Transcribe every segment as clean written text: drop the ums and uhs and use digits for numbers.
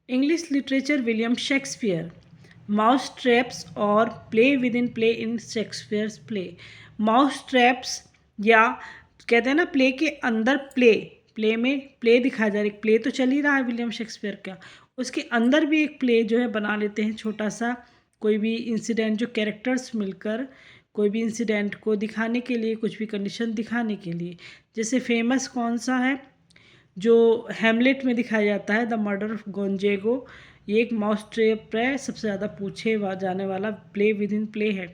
English literature, William Shakespeare. Mouse traps or play within play in Shakespeare's play. Mouse traps या कहते हैं ना play के अंदर प्ले में प्ले दिखाया जा रहा है। एक प्ले तो चल ही रहा है विलियम शेक्सपियर का, उसके अंदर भी एक प्ले जो है बना लेते हैं छोटा सा। कोई भी इंसिडेंट जो कैरेक्टर्स मिलकर कोई भी इंसिडेंट को दिखाने के लिए, कुछ भी कंडीशन दिखाने के लिए। जैसे फेमस कौन सा है जो हैमलेट में दिखाया जाता है, द मर्डर ऑफ गोंजेगो। ये एक माउस ट्रैप है, सबसे ज़्यादा पूछे जाने वाला प्ले विद इन प्ले है।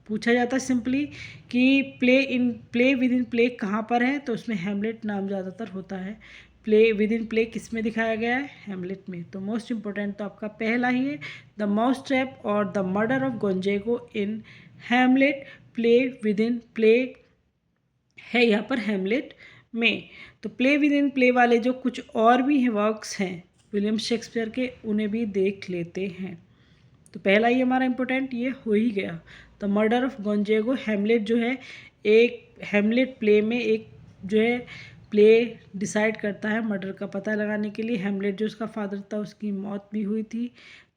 पूछा जाता है सिंपली कि प्ले विद इन प्ले कहाँ पर है, तो उसमें हैमलेट नाम ज़्यादातर होता है। प्ले विद इन प्ले किस में दिखाया गया है, हैमलेट में। तो मोस्ट इंपॉर्टेंट तो आपका पहला ही है, द माउस ट्रैप और the murder of Gonzago in Hamlet. Play within play है यहाँ पर हैमलेट में। तो प्ले विद इन प्ले वाले जो कुछ और भी हैं वर्क्स हैं विलियम शेक्सपियर के, उन्हें भी देख लेते हैं। तो पहला ही हमारा इम्पोर्टेंट ये हो ही गया। द मर्डर ऑफ गोंजेगो, हैमलेट जो है एक हैमलेट प्ले में एक जो है प्ले डिसाइड करता है मर्डर का पता लगाने के लिए। हैमलेट जो उसका फादर था उसकी मौत भी हुई थी,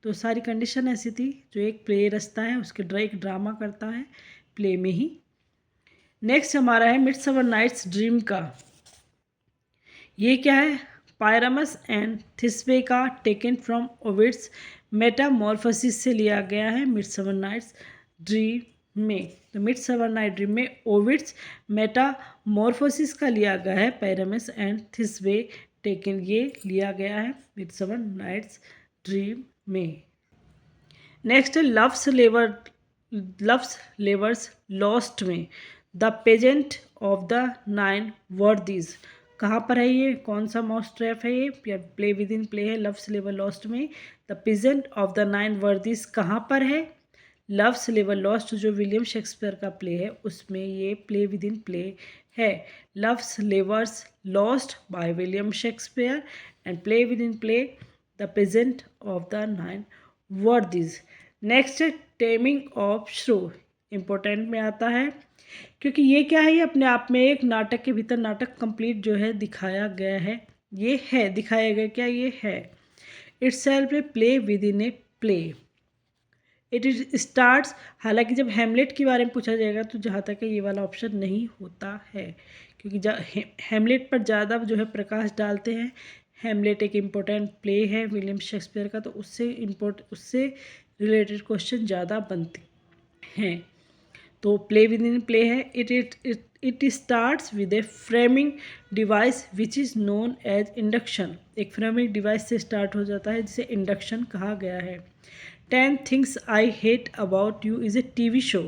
तो सारी कंडीशन ऐसी थी। जो एक प्ले रचता है उसके एक ड्रामा करता है प्ले में ही। नेक्स्ट हमारा है मिडसमर नाइट्स ड्रीम का। ये क्या है, पायरामस एंड थिस्बे का टेकन फ्रॉम ओविड्स मेटामॉर्फोसिस से लिया गया है मिडसमर नाइट्स ड्रीम में। तो मिडसमर नाइट ड्रीम में ओविड्स मेटामॉर्फोसिस का लिया गया है, पायरामस एंड थिस्बे टेकन ये लिया गया है मिडसमर नाइट्स ड्रीम में। नेक्स्ट है लव्स लेवर्स लॉस्ट में, the pageant of the 9 worthies. कहाँ पर है ये, कौन सा माउस ट्रैप है ये, या प्ले विद इन प्ले है लव्स लेवर लॉस्ट में। The pageant of the 9 worthies कहाँ पर है, लव्स लेवर लॉस्ट जो विलियम शेक्सपियर का प्ले है उसमें ये प्ले विद इन प्ले है। Love's labour's lost by William Shakespeare and play within play the pageant of the 9 worthies. Next है टेमिंग ऑफ श्रू, इम्पोर्टेंट में आता है क्योंकि ये क्या है, ये अपने आप में एक नाटक के भीतर नाटक कंप्लीट जो है दिखाया गया है। ये है दिखाया गया क्या, ये है it's self a play with in a play. It is starts, हालांकि जब हैमलेट के बारे में पूछा जाएगा तो जहाँ तक है ये वाला ऑप्शन नहीं होता है, क्योंकि हैमलेट पर ज़्यादा जो है प्रकाश डालते हैं। हैमलेट एक इम्पोर्टेंट प्ले है विलियम शेक्सपियर का, तो उससे रिलेटेड क्वेश्चन ज़्यादा बनते हैं। तो प्ले विद इन प्ले है। It starts with a framing device which is known as induction. एक फ्रेमिंग डिवाइस से स्टार्ट हो जाता है जिसे इंडक्शन कहा गया है। 10 things I hate about you is a TV show.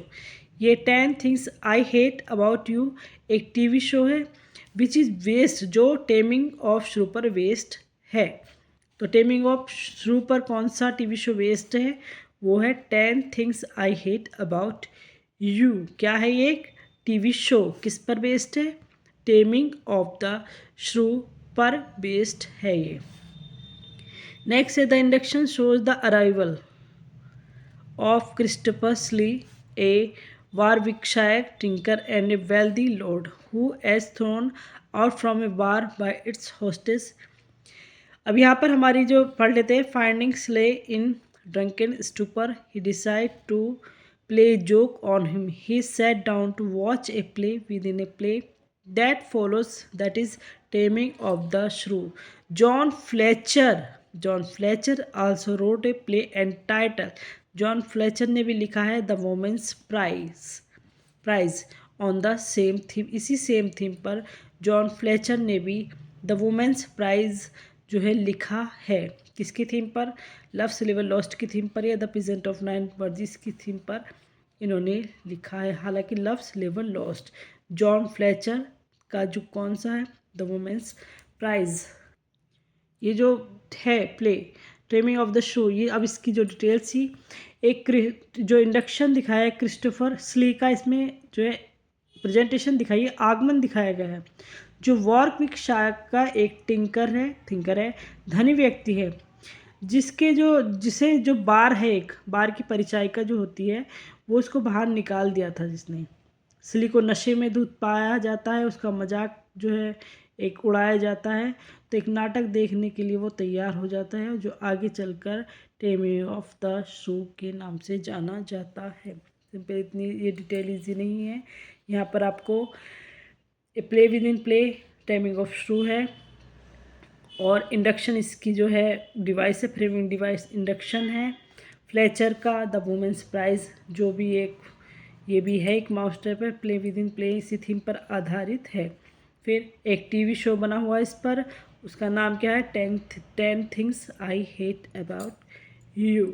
ये 10 things I hate about you एक टीवी शो है विच इज़ बेस्ड, जो टेमिंग ऑफ श्रू पर बेस्ड है। तो टेमिंग ऑफ श्रू पर कौन सा टीवी शो बेस्ड है, वो है 10 things I hate about you. क्या है ये, एक टीवी शो किस पर बेस्ड है, टेमिंग ऑफ द श्रू पर बेस्ड है ये। नेक्स्ट है the induction shows the arrival of Christopher Sly, a Warwickshire tinker and a wealthy lord who as thrown out from a bar by its hostess. अब यहाँ पर हमारी जो पढ़ लेते हैं, finding Sly in drunken stupor he decide to play joke on him. He sat down to watch a play within a play that follows, that is Taming of the Shrew. John Fletcher also wrote a play entitled, John Fletcher ने भी लिखा है The Women's Prize on the same theme। इसी same theme पर John Fletcher ने भी The Women's Prize जो है लिखा है। किसकी थीम पर, लव्स लेवर लॉस्ट की थीम पर या द पेजेंट ऑफ 9 वर्दीज की थीम पर इन्होंने लिखा है। हालांकि लव्स लेवर लॉस्ट जॉन फ्लेचर का जो कौन सा है, द वुमेन्स प्राइज, ये जो है play taming of the show. ये अब इसकी जो डिटेल्स थी, एक जो इंडक्शन दिखाया है क्रिस्टोफर स्ली का, इसमें जो है प्रेजेंटेशन दिखाई है, आगमन दिखाया गया है। जो वॉरविकशायर का एक थिंकर है, धनी व्यक्ति है, जिसे जो बार है, एक बार की परिचायिका जो होती है, वो उसको बाहर निकाल दिया था जिसने। स्ली को नशे में धुत पाया जाता है, उसका मजाक जो है एक उड़ाया जाता है, तो एक नाटक देखने के लिए वो तैयार हो जाता है, जो आगे चलकर टेमिंग ऑफ द श्रू के नाम से जाना जाता है। सिंपल, इतनी ये डिटेल ईजी नहीं है। यहाँ पर आपको play within play taming of श्रू है, और इंडक्शन इसकी जो है डिवाइस है, फ्रेमिंग डिवाइस इंडक्शन है। फ्लेचर का द वुमेन्स प्राइज, जो भी एक ये भी है एक माउस ट्रैप है। प्ले विद इन प्ले इसी थीम पर आधारित है। फिर एक टीवी शो बना हुआ है इस पर, उसका नाम क्या है, 10 things I hate about you.